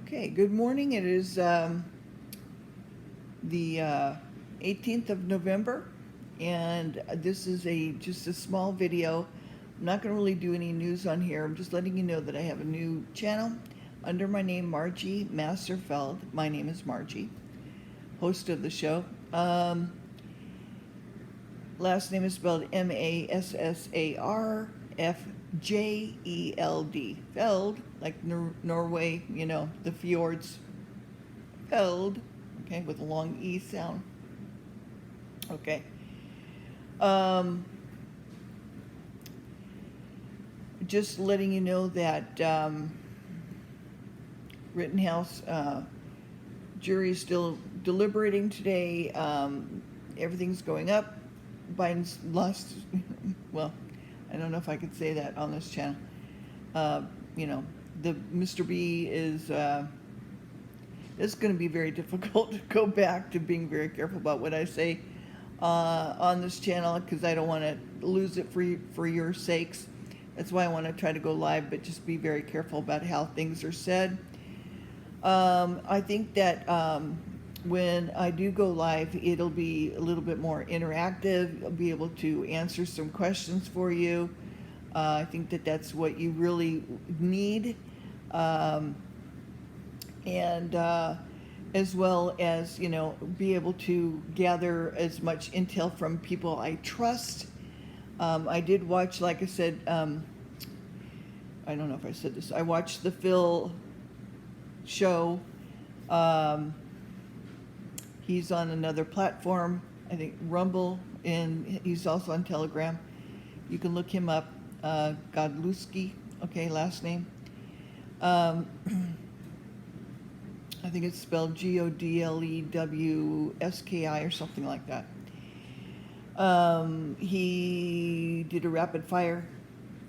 Okay, good morning. It is the 18th of November, and this is just a small video. I'm not going to really do any news on here. I'm just letting you know that I have a new channel under my name, Margie Masterfeld. My name is Margie, host of the show. Last name is spelled Massarfjeld. Feld, like Norway, the fjords. Feld, okay, with a long E sound. Okay. Just letting you know that Rittenhouse jury is still deliberating today. Everything's going up. Biden's lost. Well, I don't know if I could say that on this channel. The Mr. B is. It's going to be very difficult to go back to being very careful about what I say on this channel, because I don't want to lose it for your sakes. That's why I want to try to go live, but just be very careful about how things are said. I think that when I do go live, it'll be a little bit more interactive. I'll be able to answer some questions for you. I think that that's what you really need. And as well as, be able to gather as much intel from people I trust. I did watch, like I said, I don't know if I said this, I watched the Phil show. He's on another platform, I think Rumble, and he's also on Telegram. You can look him up, Godlewski, okay, last name. I think it's spelled Godlewski or something like that. He did a rapid fire,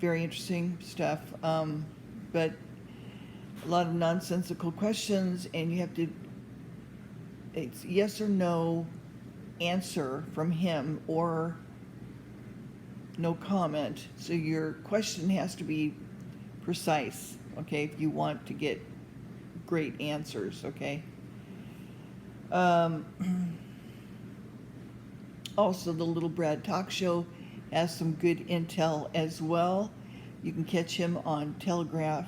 very interesting stuff, but a lot of nonsensical questions, and you have to, it's yes or no answer from him or no comment. So your question has to be precise, okay, if you want to get great answers, okay? Also, the Little Brad Talk Show has some good intel as well. You can catch him on Telegram.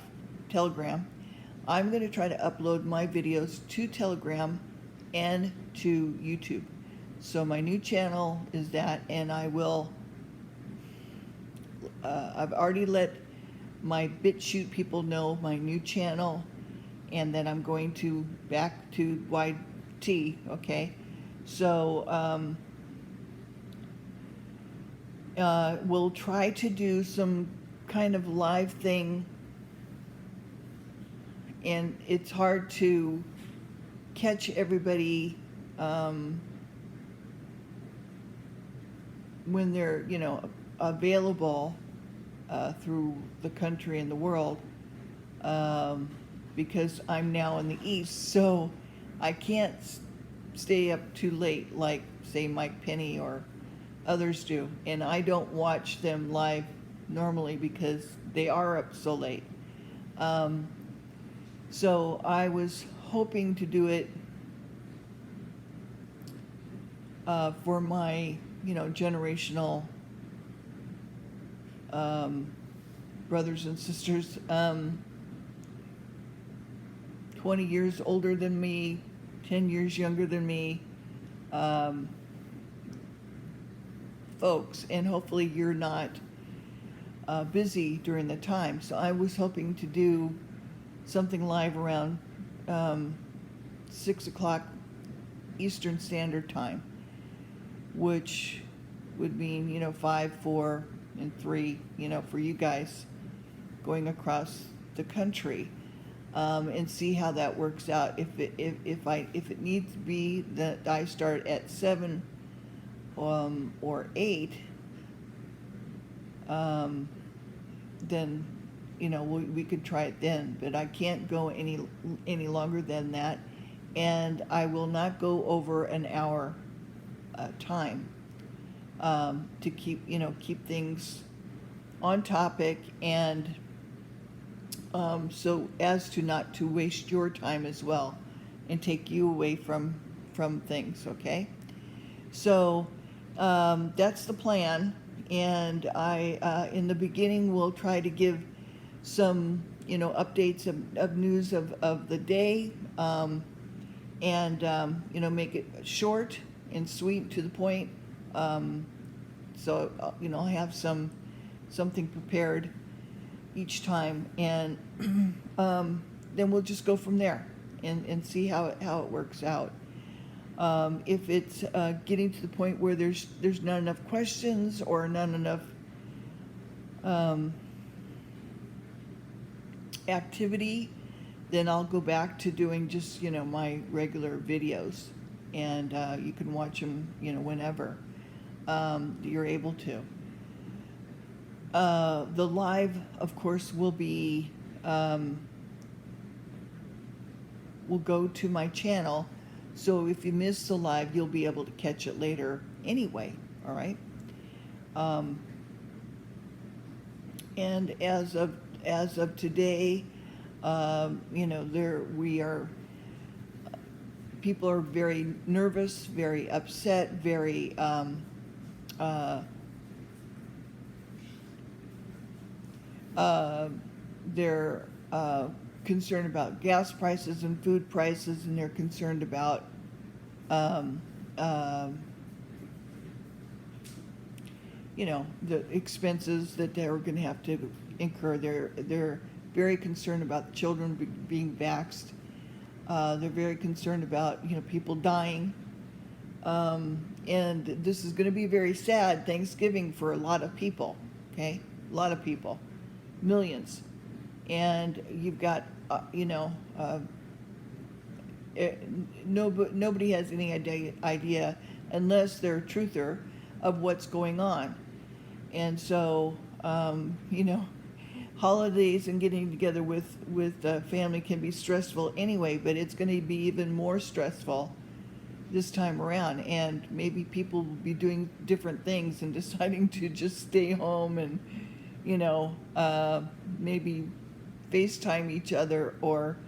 I'm going to try to upload my videos to Telegram and to YouTube. So my new channel is that, and I will, I've already let my BitChute people know my new channel, and then I'm going to back to YT, okay? So we'll try to do some kind of live thing, and it's hard to catch everybody when they're, available through the country and the world, because I'm now in the East, so I can't stay up too late like, say, Mike Penny or others do, and I don't watch them live normally because they are up so late. So I was hoping to do it for my, generational brothers and sisters, 20 years older than me, 10 years younger than me, folks, and hopefully you're not busy during the time. So I was hoping to do something live around 6 o'clock Eastern Standard Time, which would mean, 5, 4, and 3, for you guys going across the country, and see how that works out. If it needs to be that I start at 7 or 8, then we could try it then, but I can't go any longer than that, and I will not go over an hour time, to keep things on topic and so as to not to waste your time as well and take you away from things, okay? So that's the plan, and I in the beginning will try to give some updates of news of the day, and make it short and sweet to the point. So I'll have something prepared each time, and then we'll just go from there and see how it works out. If it's getting to the point where there's not enough questions or not enough activity, then I'll go back to doing just my regular videos, and you can watch them whenever you're able to. The live, of course, will go to my channel, so if you miss the live, you'll be able to catch it later anyway. All right. And as of today, people are very nervous, very upset, very they're concerned about gas prices and food prices, and they're concerned about the expenses that they're going to have to incur. They're very concerned about children being vaxxed. They're very concerned about people dying, and this is going to be a very sad Thanksgiving for a lot of people. Okay, a lot of people, millions, and you've got nobody has any idea unless they're a truther of what's going on. And so holidays and getting together with family can be stressful anyway, but it's going to be even more stressful this time around, and maybe people will be doing different things and deciding to just stay home and maybe FaceTime each other or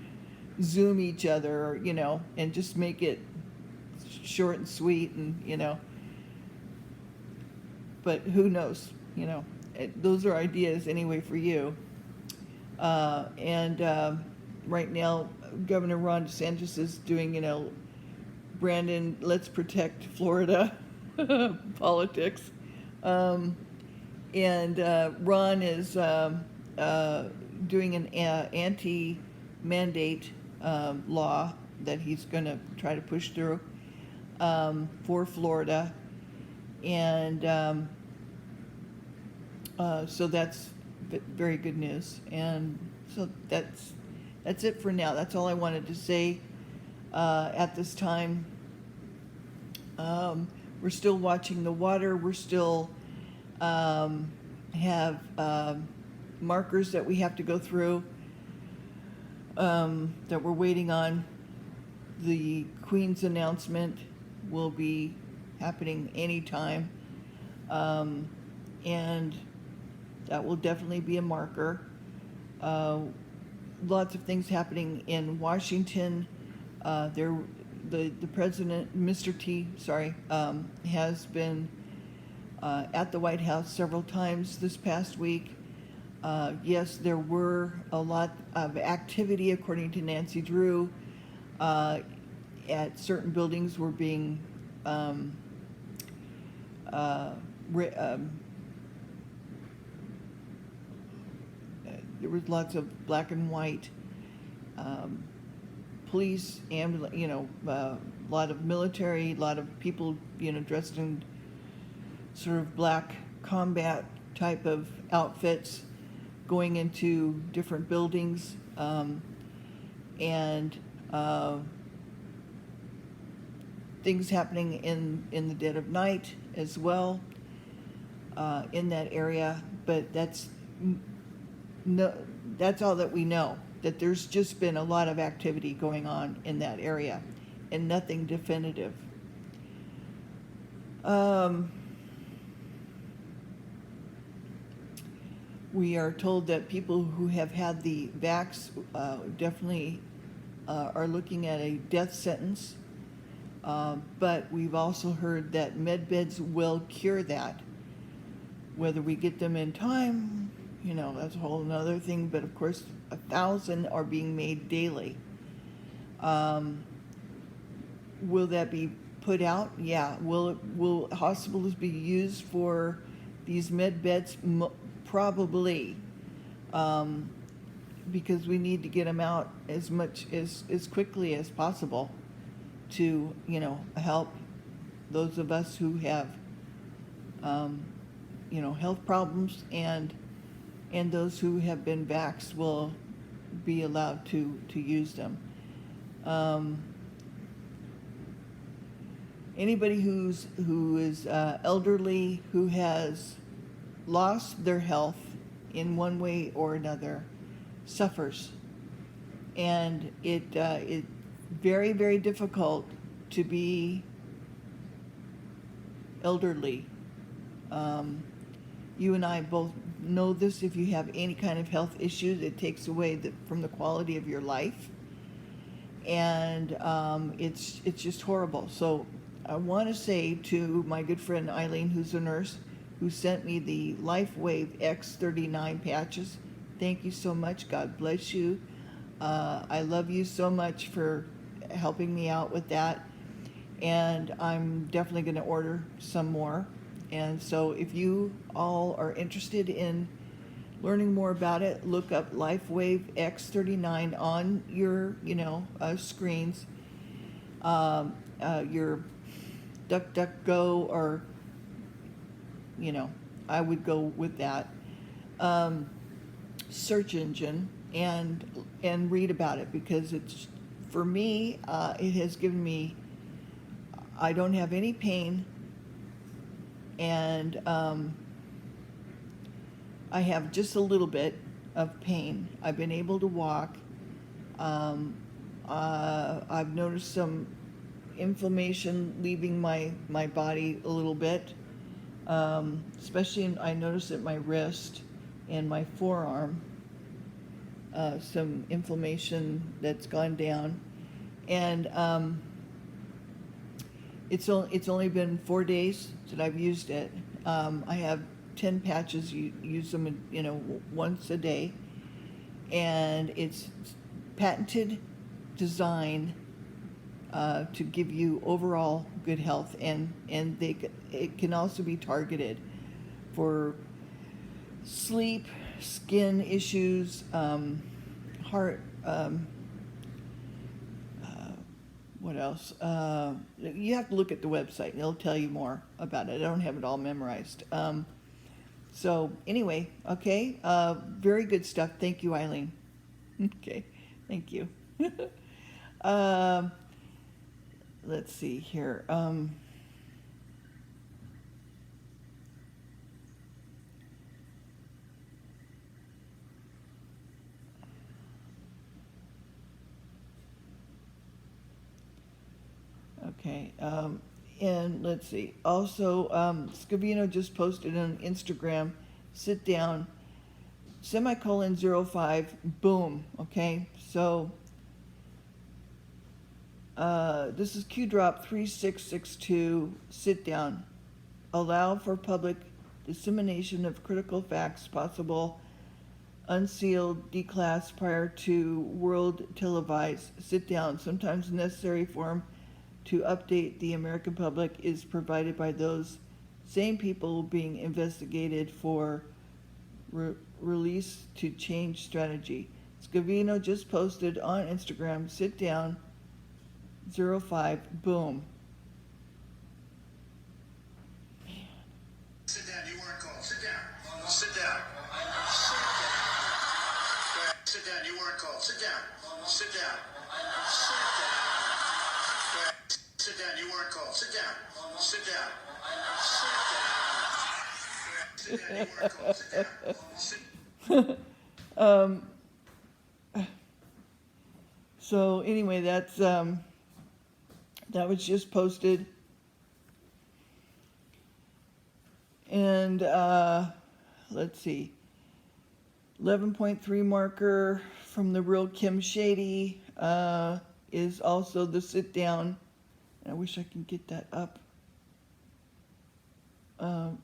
Zoom each other, and just make it short and sweet, and but who knows, those are ideas anyway for you. And right now, Governor Ron DeSantis is doing, Brandon, let's protect Florida politics. And Ron is doing an anti-mandate law that he's going to try to push through for Florida. And so that's very good news. And so that's it for now. That's all I wanted to say at this time. We're still watching the water. We're still have markers that we have to go through that we're waiting on. The Queen's announcement will be happening anytime, and that will definitely be a marker. Lots of things happening in Washington. The president, Mr. T, has been at the White House several times this past week. Yes, there were a lot of activity, according to Nancy Drew, at certain buildings were being there was lots of black and white police, ambulance, a lot of military, a lot of people, dressed in sort of black combat type of outfits, going into different buildings, and things happening in the dead of night as well in that area. But that's all that we know, that there's just been a lot of activity going on in that area and nothing definitive. We are told that people who have had the vax definitely are looking at a death sentence, but we've also heard that med beds will cure that. Whether we get them in time, that's a whole another thing, but of course 1,000 are being made daily. Will that be put out? Yeah. Will hospitals be used for these med beds? Probably, because we need to get them out as quickly as possible to help those of us who have health problems, and those who have been vaxxed will be allowed to use them. Anybody who is elderly, who has lost their health in one way or another, suffers, and it's very, very difficult to be elderly. You and I both know this. If you have any kind of health issues, it takes away from the quality of your life, and it's just horrible. So I want to say to my good friend Eileen, who's a nurse, who sent me the LifeWave X39 patches, thank you so much. God bless you. I love you so much for helping me out with that, and I'm definitely going to order some more. And so if you all are interested in learning more about it, look up LifeWave X39 on your screens, your DuckDuckGo, or I would go with that search engine, and read about it, because it's, for me, it has given me, I don't have any pain, and I have just a little bit of pain. I've been able to walk. I've noticed some inflammation leaving my body a little bit, especially I noticed at my wrist and my forearm, some inflammation that's gone down, and it's only been 4 days that I've used it. I have 10 patches. You use them, once a day, and it's patented design to give you overall good health, and it can also be targeted for sleep, skin issues, heart. What else? You have to look at the website, and it'll tell you more about it. I don't have it all memorized. So anyway, okay, very good stuff. Thank you, Eileen. Okay, thank you. Let's see here. Okay, and let's see. Also, Scavino just posted on Instagram, sit down, /05, boom, okay? So, this is Q drop 3662, sit down. Allow for public dissemination of critical facts possible, unsealed, declassed prior to world televised, sit down. Sometimes necessary form to update the American public is provided by those same people being investigated for release to change strategy. Scavino just posted on Instagram, sit down, 05, boom. Sit down, you weren't called. Sit down. Sit down. Sit down, you weren't called. Sit down. Sit down. Sit down, you weren't called. Sit down. Sit down. Sit down, you weren't called. Sit down. So anyway, that's that was just posted, and let's see. 11.3 marker from the real Kim Shady is also the sit down. I wish I can get that up. All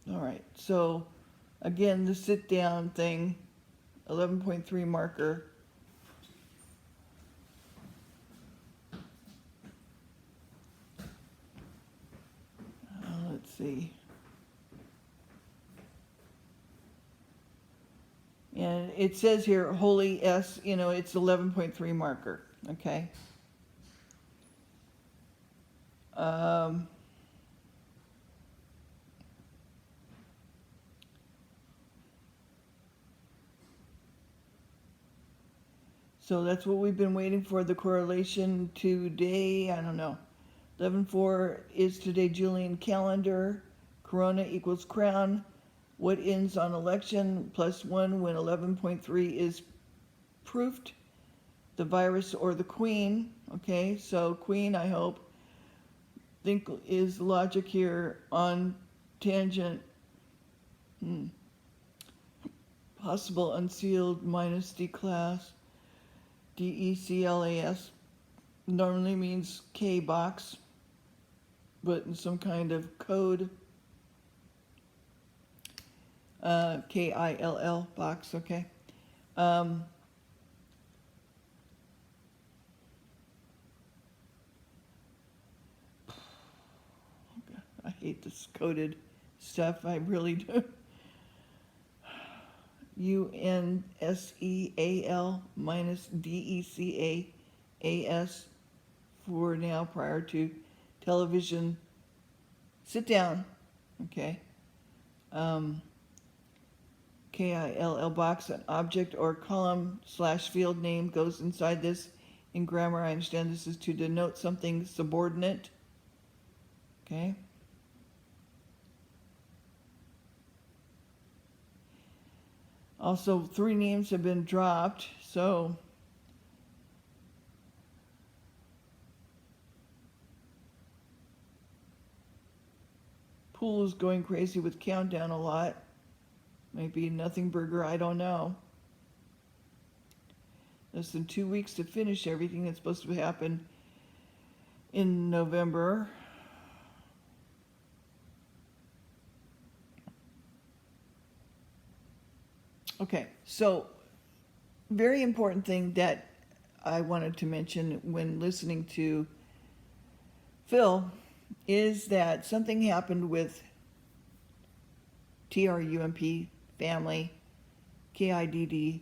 right, so again, the sit down thing, 11.3 marker. Let's see. And it says here, holy S, it's 11.3 marker, okay? So that's what we've been waiting for, the correlation today. I don't know. 11.4 is today Julian calendar. Corona equals crown. What ends on election +1 when 11.3 is proofed. The virus or the queen. Okay, so queen, I hope. Think is logic here on tangent. Possible unsealed minus D class. DECLAS normally means K box, but in some kind of code. KILL box, okay. I hate this coded stuff, I really do. UNSEAL minus DECAAS for now prior to television. Sit down, okay. KILL box, an object or column / field name goes inside this. In grammar, I understand this is to denote something subordinate, okay. Also, 3 names have been dropped, so Pool is going crazy with Countdown a lot. Maybe Nothing Burger, I don't know. Less than 2 weeks to finish everything that's supposed to happen in November. Okay, so very important thing that I wanted to mention when listening to Phil is that something happened with TRUMP family, KIDDNAPPING,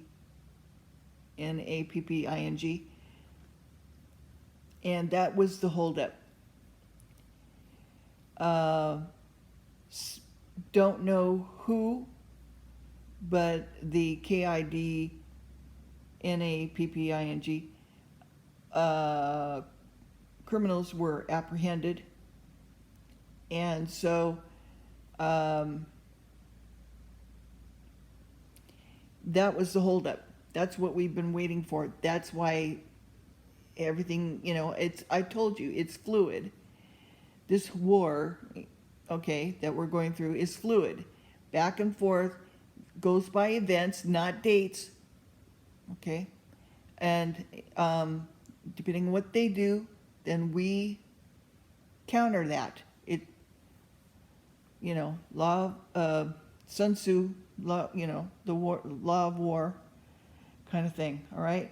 and that was the holdup. Don't know who, but the KIDNAPPING criminals were apprehended, and so that was the holdup. That's what we've been waiting for. That's why everything, I told you, it's fluid. This war, okay, that we're going through is fluid. Back and forth, goes by events, not dates, okay? And depending on what they do, then we counter that. Law of Sun Tzu, law, the war, law of war kind of thing, all right?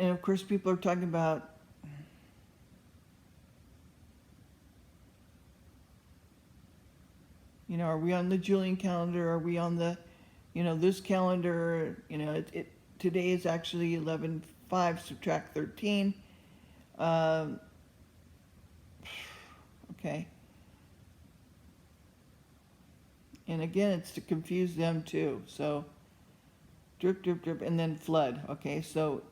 And of course people are talking about are we on the Julian calendar? Are we on the, this calendar? Today is actually 11/5, subtract 13. Okay. And again, it's to confuse them too. So drip, drip, drip, and then flood. Okay, so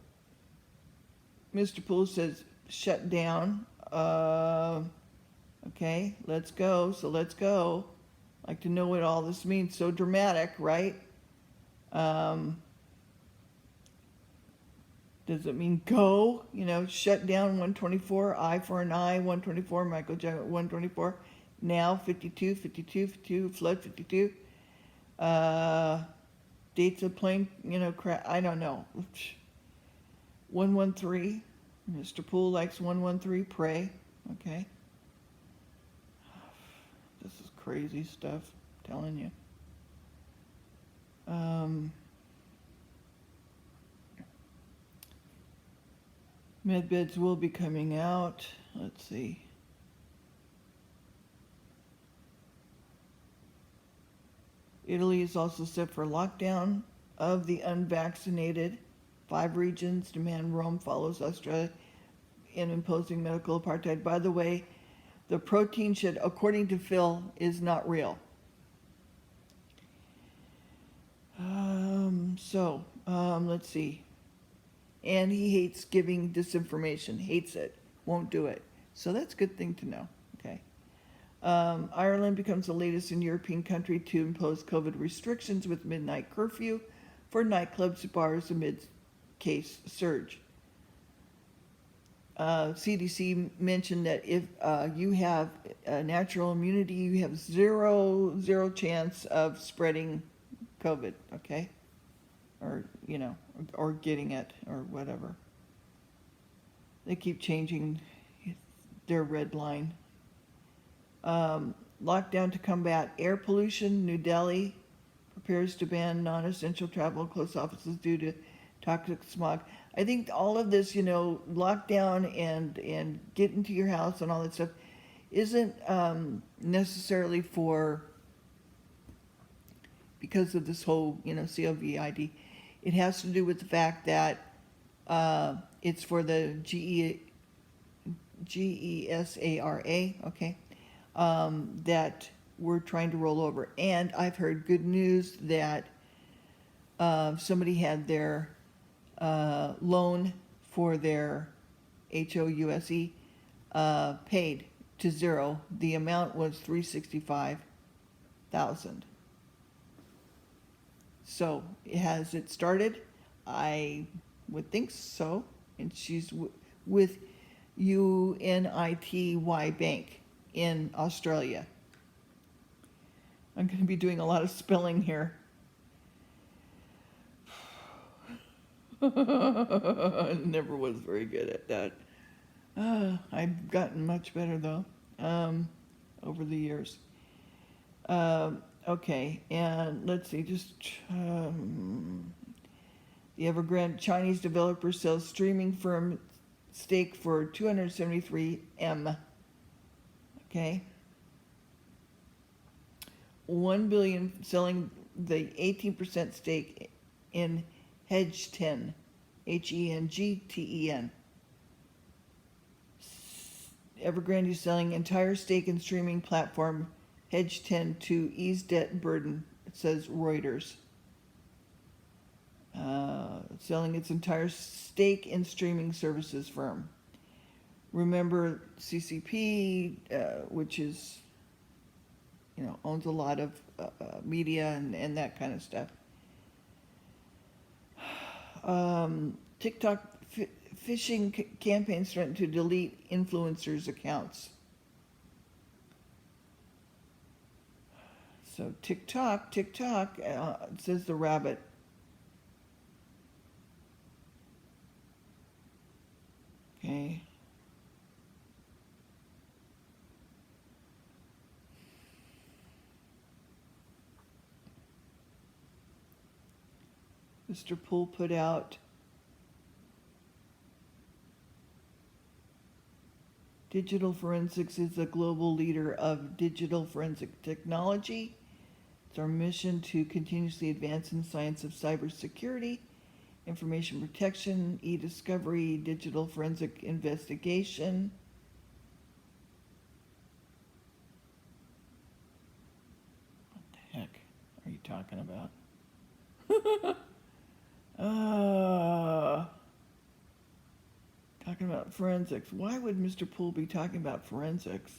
Mr. Poole says shut down. Okay, let's go. So let's go. I'd like to know what all this means. So dramatic, right? Does it mean go? Shut down 124, eye for an eye, 124, Michael Jackson 124, now 52, 52, 52, flood 52. Dates of plane, I don't know. 113, Mr. Poole likes 113, pray, okay. This is crazy stuff, I'm telling you. Med beds will be coming out. Let's see. Italy is also set for lockdown of the unvaccinated. 5 regions demand Rome follows Australia in imposing medical apartheid. By the way, the protein shed, according to Phil, is not real. Let's see. And he hates giving disinformation, hates it, won't do it. So that's a good thing to know, okay? Ireland becomes the latest in European country to impose COVID restrictions with midnight curfew for nightclubs, bars amid case surge. CDC mentioned that if you have natural immunity, you have zero chance of spreading COVID, okay? Or, or getting it, or whatever. They keep changing their red line. Lockdown to combat air pollution. New Delhi prepares to ban non-essential travel and close offices due to toxic smog. I think all of this, lockdown and get into your house and all that stuff isn't necessarily because of this whole, COVID. It has to do with the fact that it's for the GESARA, okay, that we're trying to roll over. And I've heard good news that somebody had their loan for their HOUSE paid to zero. The amount was $365,000. So has it started? I would think so. And she's with UNITY Bank in Australia. I'm going to be doing a lot of spelling here. Never was very good at that. I've gotten much better though, over the years. Okay, and let's see, the Evergrande Chinese developer sells streaming firm stake for $273 million. Okay. $1 billion selling the 18% stake in Hedgeten, Hengten. Evergrande is selling entire stake in streaming platform Hedgeten to ease debt burden, it says Reuters. Selling its entire stake in streaming services firm. Remember CCP, which is, owns a lot of media and that kind of stuff. TikTok phishing campaigns threaten to delete influencers' accounts. So TikTok, says the rabbit. Okay. Mr. Poole put out digital forensics is a global leader of digital forensic technology. It's our mission to continuously advance in the science of cybersecurity, information protection, e-discovery, digital forensic investigation. What the heck are you talking about? Talking about forensics. Why would Mr. Poole be talking about forensics?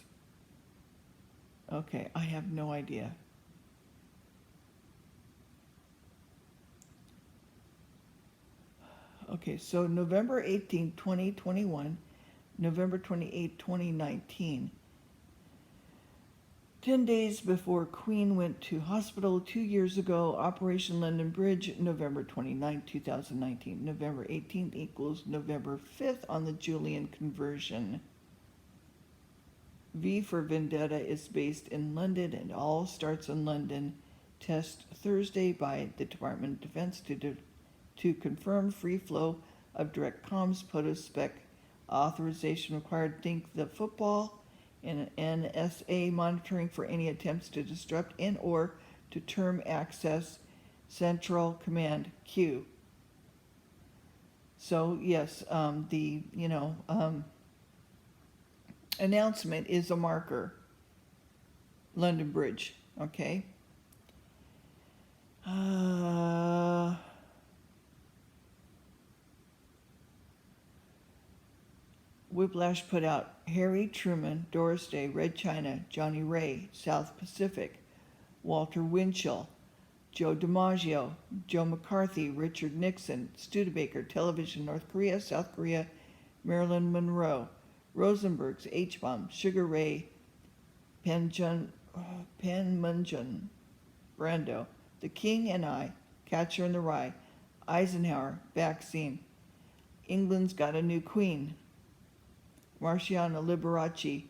Okay, I have no idea. Okay, so November 18th, 2021, November 28th, 2019. 10 days before Queen went to hospital 2 years ago, Operation London Bridge, November 29th, 2019. November 18th equals November 5th on the Julian conversion. V for Vendetta is based in London and all starts in London. Test Thursday by the Department of Defense to confirm free flow of direct comms. POTOSPEC authorization required. Think the football and NSA monitoring for any attempts to disrupt and or to term access. Central Command Q. So yes, the announcement is a marker. London Bridge. Okay. Whiplash put out Harry Truman, Doris Day, Red China, Johnny Ray, South Pacific, Walter Winchell, Joe DiMaggio, Joe McCarthy, Richard Nixon, Studebaker, Television, North Korea, South Korea, Marilyn Monroe, Rosenberg's H-bomb, Sugar Ray, Panmunjom, Brando, The King and I, Catcher in the Rye, Eisenhower, vaccine, England's got a new queen, Marciano Liberace,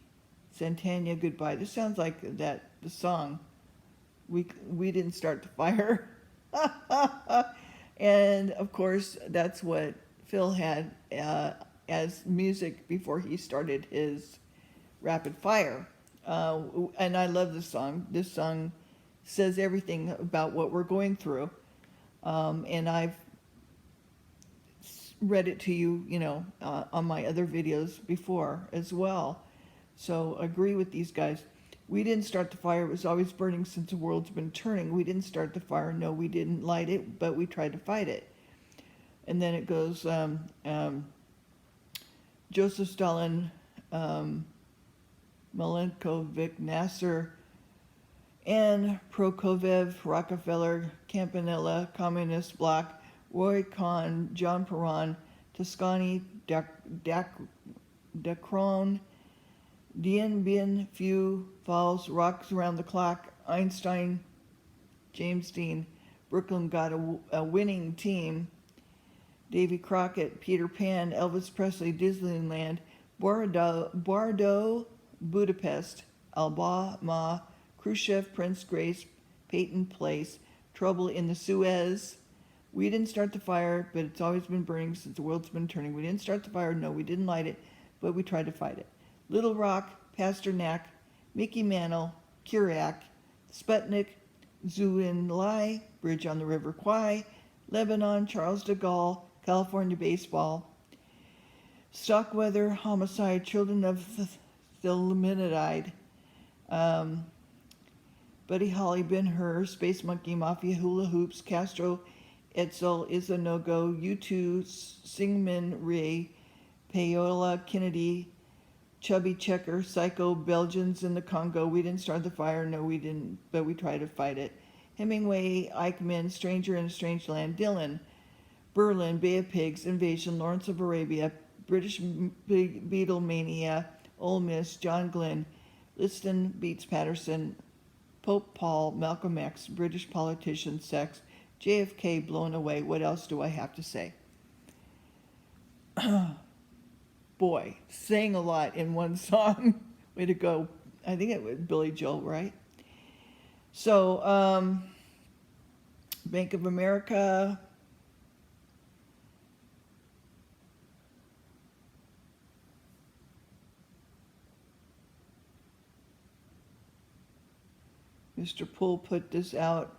Santana Goodbye. This sounds like the song, We Didn't Start the Fire. And of course, that's what Phil had as music before he started his rapid fire. And I love this song. This song says everything about what we're going through. And I've read it to you, on my other videos before as well. So agree with these guys. We didn't start the fire. It was always burning since the world's been turning. We didn't start the fire. No, we didn't light it, but we tried to fight it. And then it goes, Joseph Stalin, Milenkovic, Nasser, and Prokofiev, Rockefeller, Campanella, Communist Bloc, Roy Kahn, John Perron, Toscani, Dacron, Dien Bien Phu, Falls, Rocks Around the Clock, Einstein, James Dean, Brooklyn got a winning team, Davy Crockett, Peter Pan, Elvis Presley, Disneyland, Bordeaux, Budapest, Alabama, Khrushchev, Prince Grace, Peyton Place, Trouble in the Suez. We didn't start the fire, but it's always been burning since the world's been turning. We didn't start the fire, no, we didn't light it, but we tried to fight it. Little Rock, Pasternak, Mickey Mantle, Kurak, Sputnik, Zhuan Lai, Bridge on the River Kwai, Lebanon, Charles de Gaulle, California baseball, Stockweather, Homicide, Children of the Illuminati, Buddy Holly, Ben-Hur, Space Monkey, Mafia, Hula Hoops, Castro, Etzel is a no-go, U2, Syngman Rhee, Payola, Kennedy, Chubby Checker, Psycho, Belgians in the Congo. We didn't start the fire, no we didn't, but we tried to fight it. Hemingway, Eichmann, Stranger in a Strange Land, Dylan, Berlin, Bay of Pigs, Invasion, Lawrence of Arabia, British Beatlemania, Ole Miss, John Glenn, Liston beats Patterson, Pope Paul, Malcolm X, British politician, sex, JFK blown away. What else do I have to say? Boy, sang a lot in one song. Way to go. I think it was Billy Joel, right? So, Bank of America. Mr. Poole put this out.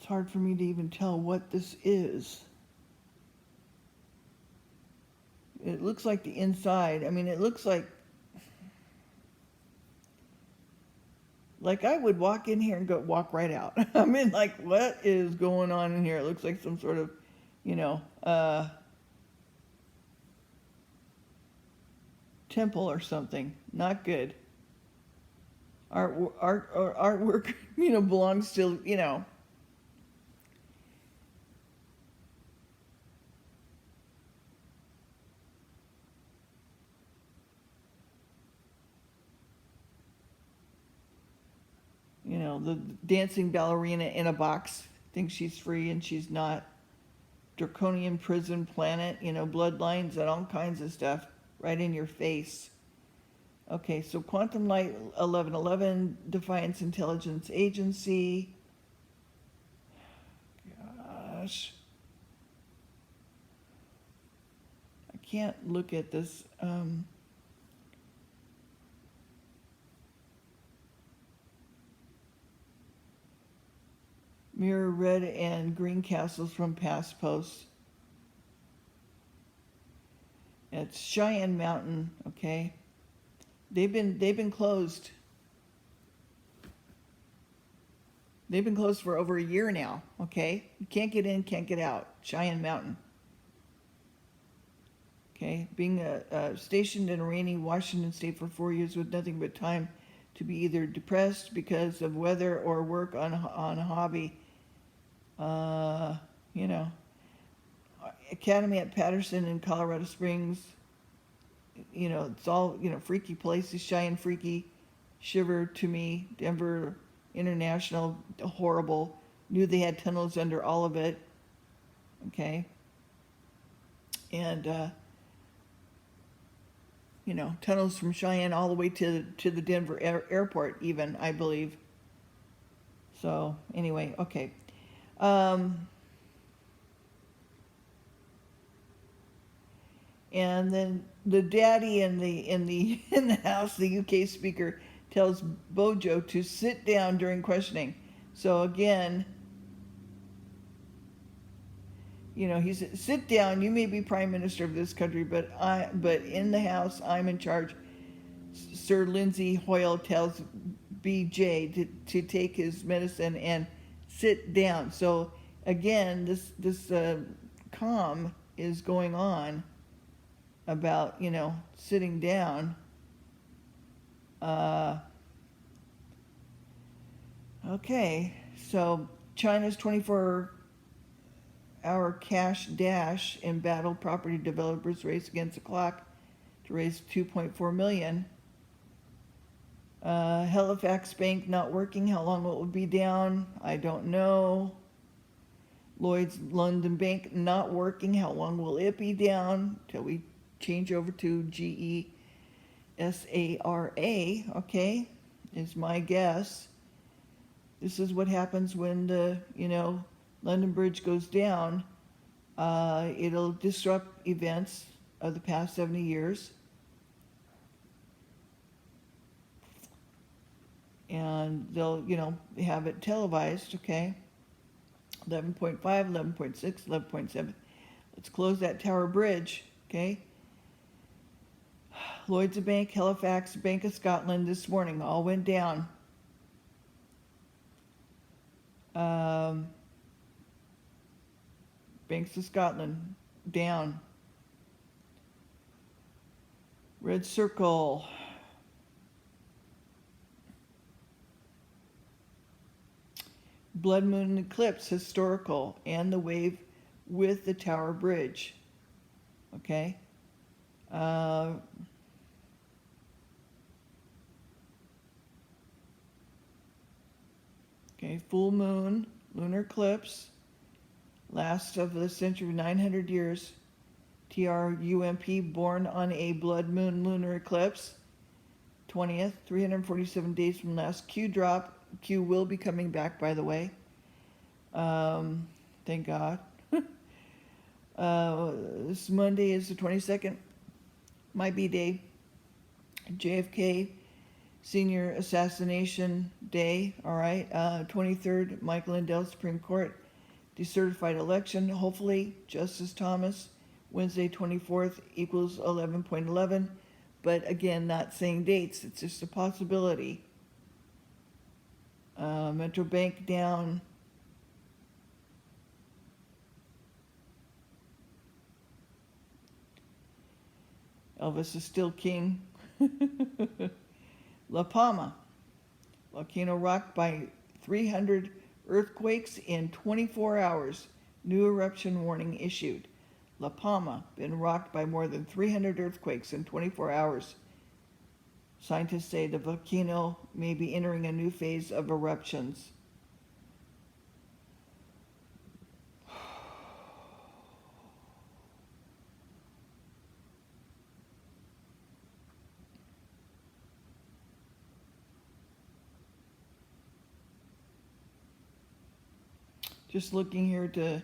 It's hard for me to even tell what this is. It looks like the inside. I mean, it looks like I would walk in here and walk right out. I mean, like, what is going on in here? It looks like some sort of, you know, temple or something. Not good. Artwork, you know, belongs to, you know. You know, the dancing ballerina in a box thinks she's free and she's not. Draconian prison planet, you know, bloodlines and all kinds of stuff right in your face. Okay, so Quantum Light 1111, Defiance Intelligence Agency. Gosh. I can't look at this. Mirror red and green castles from past posts. It's Cheyenne Mountain, okay? They've been closed. They've been closed for over a year now, okay? You can't get in, can't get out. Cheyenne Mountain. Okay, being stationed in a rainy Washington state for 4 years with nothing but time to be either depressed because of weather or work on a hobby. You know, Academy at Patterson in Colorado Springs. You know, it's all, you know, freaky places. Cheyenne freaky, shiver to me. Denver International, horrible. Knew they had tunnels under all of it. Okay. And you know, tunnels from Cheyenne all the way to the Denver airport, even, I believe. So anyway, okay. And then the daddy in the house, the UK speaker, tells Bojo to sit down during questioning. So again, you know, he said, "Sit down. You may be prime minister of this country, but in the house, I'm in charge." Sir Lindsay Hoyle tells BJ to take his medicine and sit down. So again, this calm is going on about, you know, sitting down. Okay, so China's 24-hour cash dash embattled property developers race against the clock to raise $2.4 million. Halifax Bank not working. How long will it be down? I don't know. Lloyd's London Bank not working. How long will it be down till we change over to GESARA? Okay, is my guess. This is what happens when the, you know, London Bridge goes down. It'll disrupt events of the past 70 years. And they'll, you know, have it televised, okay? 11.5, 11.6, 11.7. Let's close that Tower Bridge, okay? Lloyd's Bank, Halifax, Bank of Scotland this morning all went down. Banks of Scotland down. Red Circle. Blood Moon Eclipse, historical, and the wave with the Tower Bridge. Okay. Okay, full moon, lunar eclipse, last of the century, 900 years. TRUMP, born on a blood moon lunar eclipse. 20th, 347 days from last Q drop. Q will be coming back, by the way. Thank God. This Monday is the 22nd. My B-Day. JFK Senior Assassination Day. All right. 23rd, Michael Lindell, Supreme Court. Decertified election. Hopefully, Justice Thomas Wednesday 24th equals 11.11, but again, not saying dates, it's just a possibility. Metro Bank down. Elvis is still king. La Palma, volcano rocked by 300 earthquakes in 24 hours. New eruption warning issued. La Palma, been rocked by more than 300 earthquakes in 24 hours. Scientists say the volcano may be entering a new phase of eruptions. Just looking here to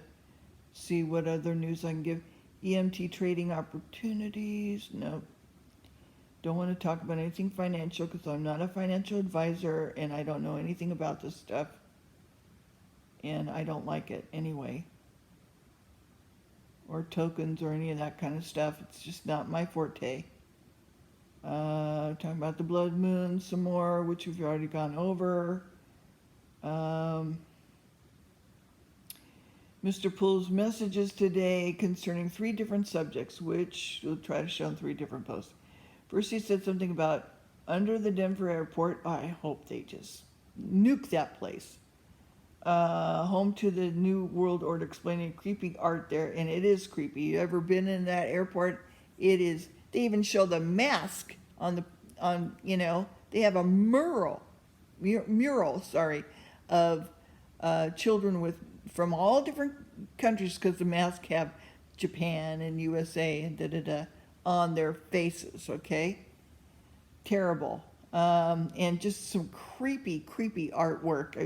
see what other news I can give. EMT trading opportunities. No. Don't want to talk about anything financial because I'm not a financial advisor and I don't know anything about this stuff. And I don't like it anyway. Or tokens or any of that kind of stuff. It's just not my forte. Talking about the blood moon some more, which we've already gone over. Mr. Poole's messages today concerning 3 different subjects, which we'll try to show in 3 different posts. First, he said something about under the Denver airport. I hope they just nuke that place. Home to the New World Order, explaining creepy art there, and it is creepy. You ever been in that airport? It is. They even show the mask on they have a mural, of children from all different countries, because the masks have Japan and USA and on their faces, okay? Terrible. And just some creepy artwork.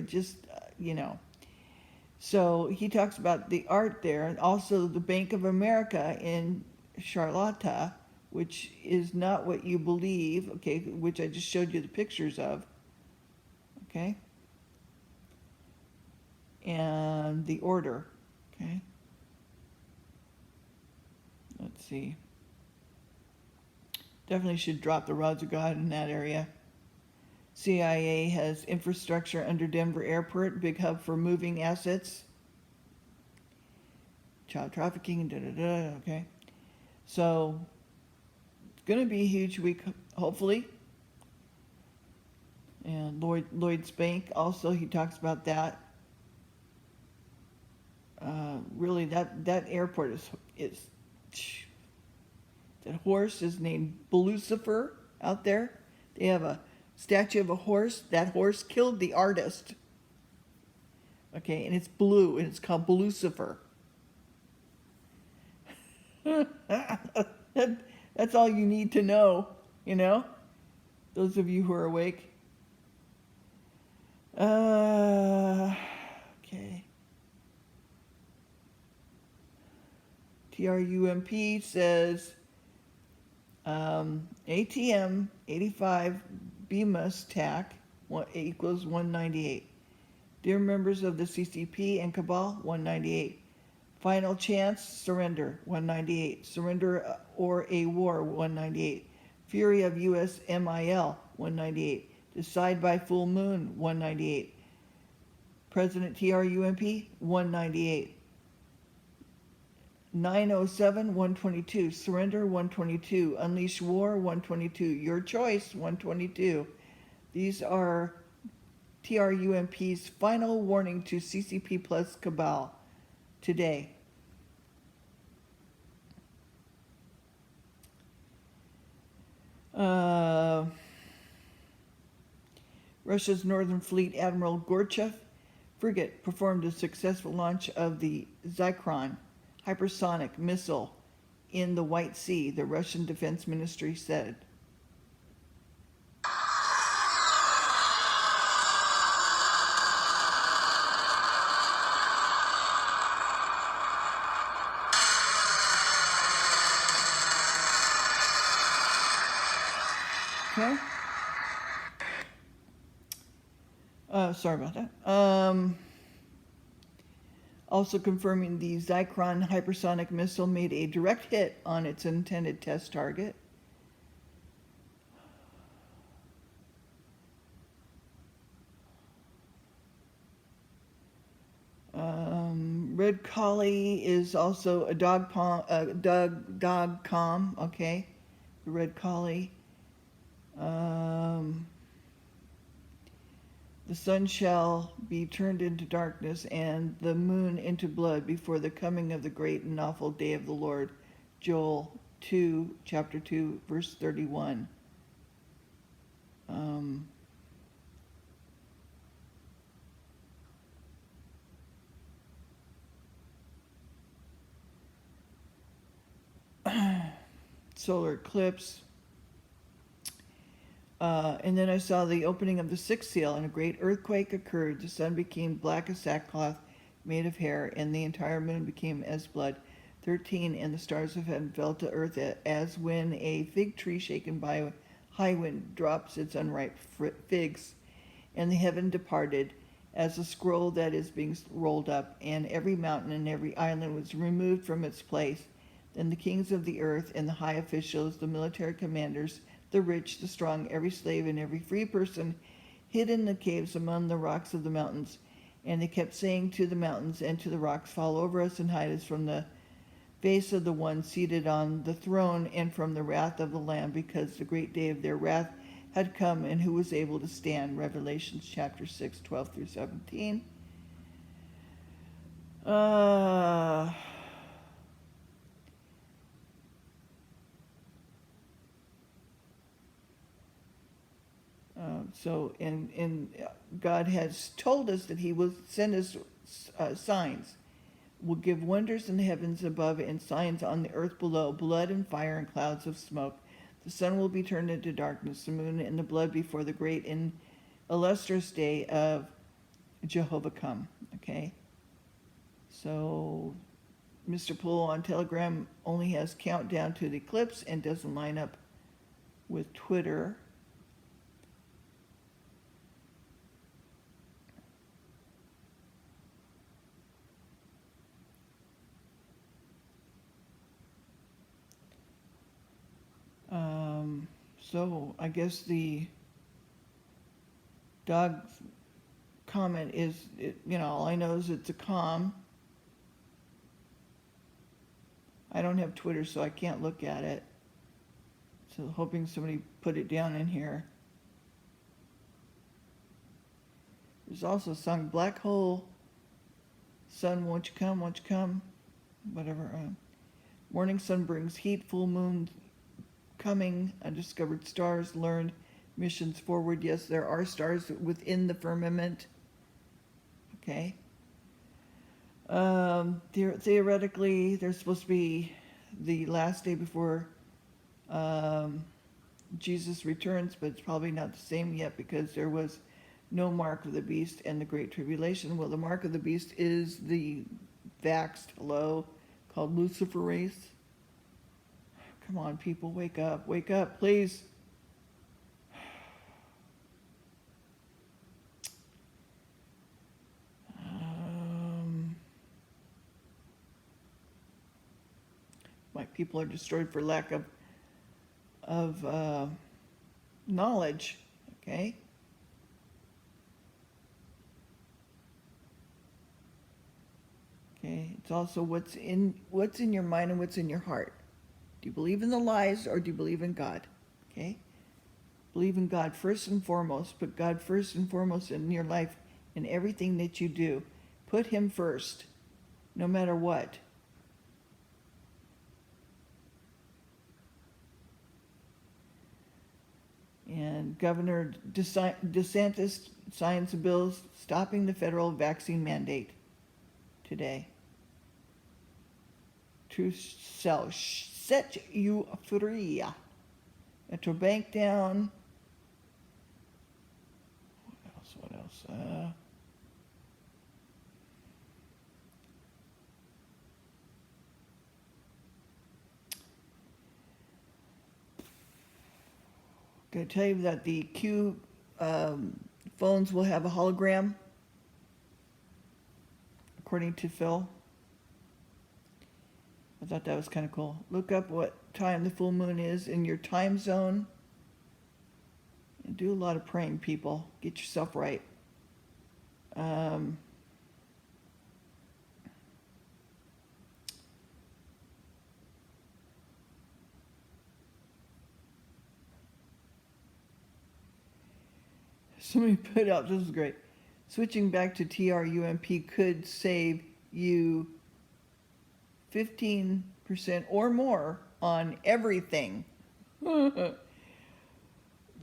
So he talks about the art there, and also the Bank of America in Charlotte, which is not what you believe, okay, which I just showed you the pictures of, okay? And the order, okay? Let's see. Definitely should drop the rods of God in that area. CIA has infrastructure under Denver Airport, big hub for moving assets. Child trafficking, okay? So, it's going to be a huge week, hopefully. And Lloyd's Bank, also, he talks about that. Really, that airport is that horse is named Lucifer out there. They have a statue of a horse. That horse killed the artist. Okay, and it's blue, and it's called Lucifer. That's all you need to know, those of you who are awake. Okay. TRUMP says ATM 85 BMUS TAC equals 198. Dear members of the CCP and Cabal, 198. Final chance, surrender, 198. Surrender or a war, 198. Fury of US MIL, 198. Decide by full moon, 198. President TRUMP, 198. 907, 122. Surrender, 122. Unleash war, 122. Your choice, 122. These are TRUMP's final warning to CCP plus Cabal today. Russia's Northern Fleet Admiral Gorchev frigate performed a successful launch of the Zyklon hypersonic missile in the White Sea, the Russian Defense Ministry said. Okay. Sorry about that. also confirming the Zyklon hypersonic missile made a direct hit on its intended test target. Red collie is also a dog com. Okay, the red collie. The sun shall be turned into darkness and the moon into blood before the coming of the great and awful day of the Lord. Joel 2, chapter 2, verse 31. Solar eclipse. And then I saw the opening of the sixth seal, and a great earthquake occurred. The sun became black as sackcloth made of hair, and the entire moon became as blood. 13, and the stars of heaven fell to earth as when a fig tree shaken by a high wind drops its unripe figs. And the heaven departed as a scroll that is being rolled up, and every mountain and every island was removed from its place. Then the kings of the earth and the high officials, the military commanders, the rich, the strong, every slave, and every free person hid in the caves among the rocks of the mountains. And they kept saying to the mountains and to the rocks, fall over us and hide us from the face of the one seated on the throne and from the wrath of the Lamb, because the great day of their wrath had come, and who was able to stand? Revelation chapter 6, 12 through 17. And God has told us that he will send us signs, will give wonders in the heavens above and signs on the earth below, blood and fire and clouds of smoke. The sun will be turned into darkness, the moon and the blood before the great and illustrious day of Jehovah come. Okay? So Mr. Poole on Telegram only has countdown to the eclipse and doesn't line up with Twitter. So I guess the dog comment is, all I know is it's a com. I don't have Twitter, so I can't look at it. So hoping somebody put it down in here. There's also a song, Black Hole, Sun, won't you come, won't you come? Whatever. Morning sun brings heat, full moon coming, undiscovered stars, learned, missions forward. Yes, there are stars within the firmament. Okay. Theoretically, there's supposed to be the last day before Jesus returns, but it's probably not the same yet because there was no mark of the beast and the great tribulation. Well, the mark of the beast is the vaxxed, called Luciferase. Come on, people, wake up, please. My people are destroyed for lack of knowledge. Okay. Okay. It's also what's in your mind and what's in your heart. Do you believe in the lies or do you believe in God? Okay? Believe in God first and foremost. Put God first and foremost in your life, in everything that you do. Put him first, no matter what. And Governor DeSantis signs a bill stopping the federal vaccine mandate today. To set you free. And to bank down. What else? Going to tell you that the Q phones will have a hologram. according to Phil. I thought that was kind of cool. Look up what time the full moon is in your time zone. And do a lot of praying, people. Get yourself right. Somebody put out, this is great. Switching back to TRUMP could save you 15% or more on everything. Do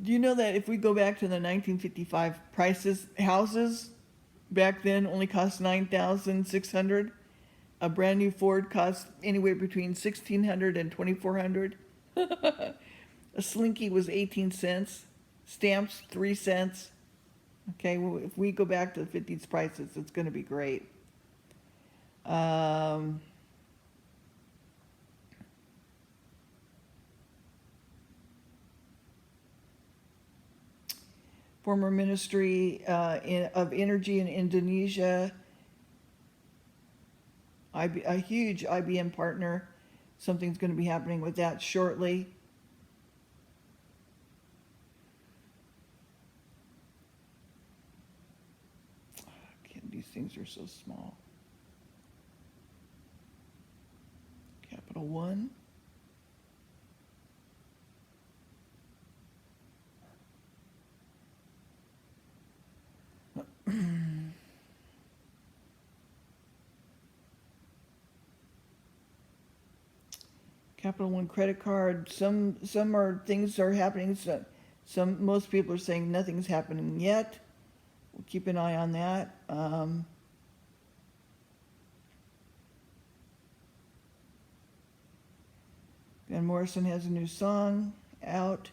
you know that if we go back to the 1955 prices, houses back then only cost $9,600? A brand new Ford cost anywhere between $1,600 and $2,400. A Slinky was 18 cents. Stamps, 3 cents. Okay, well, if we go back to the 50s prices, it's going to be great. Former Ministry of Energy in Indonesia, a huge IBM partner. Something's going to be happening with that shortly. These things are so small. Capital One. Capital One credit card. Some are things are happening. Most people are saying nothing's happening yet. We'll keep an eye on that. Van Morrison has a new song out.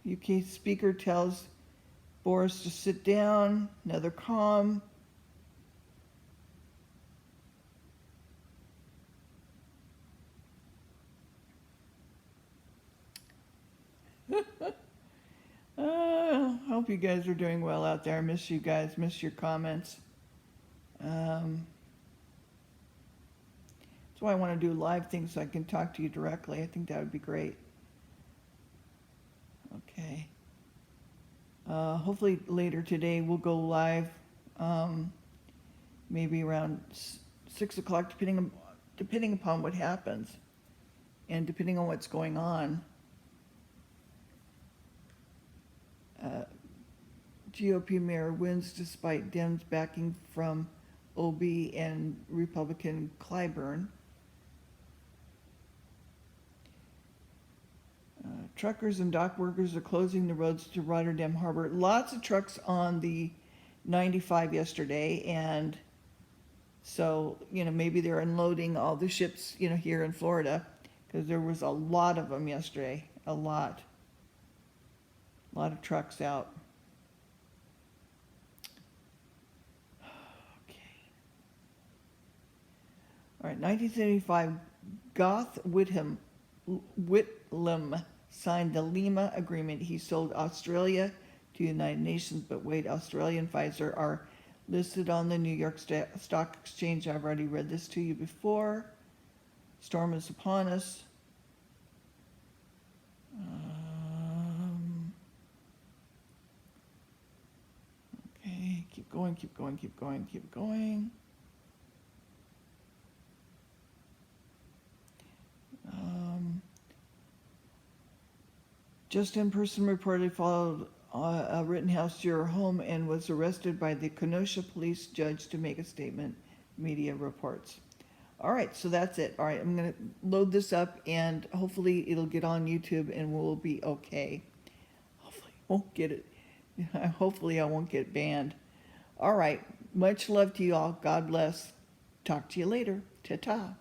UK speaker tells Boris to sit down. Another calm. Hope you guys are doing well out there. I miss you guys. Miss your comments. That's why I want to do live things so I can talk to you directly. I think that would be great. Okay. Hopefully later today we'll go live, maybe around 6 o'clock, depending upon what happens and depending on what's going on. GOP mayor wins despite Dems backing from OB and Republican Clyburn. Truckers and dock workers are closing the roads to Rotterdam Harbor. Lots of trucks on the 95 yesterday, and so, maybe they're unloading all the ships, here in Florida, because there was a lot of them yesterday. A lot of trucks out. Okay. All right, 1975, Goth Whitlam signed the Lima Agreement. He sold Australia to the United Nations, but wait, Australia and Pfizer are listed on the New York Stock Exchange. I've already read this to you before. Storm is upon us. Okay, keep going. Just in person reportedly followed a Rittenhouse juror home and was arrested by the Kenosha police judge to make a statement, media reports. All right, so that's it. All right, I'm going to load this up and hopefully it'll get on YouTube and we'll be okay. Hopefully I won't get it. Hopefully I won't get banned. All right, much love to you all. God bless. Talk to you later. Ta-ta.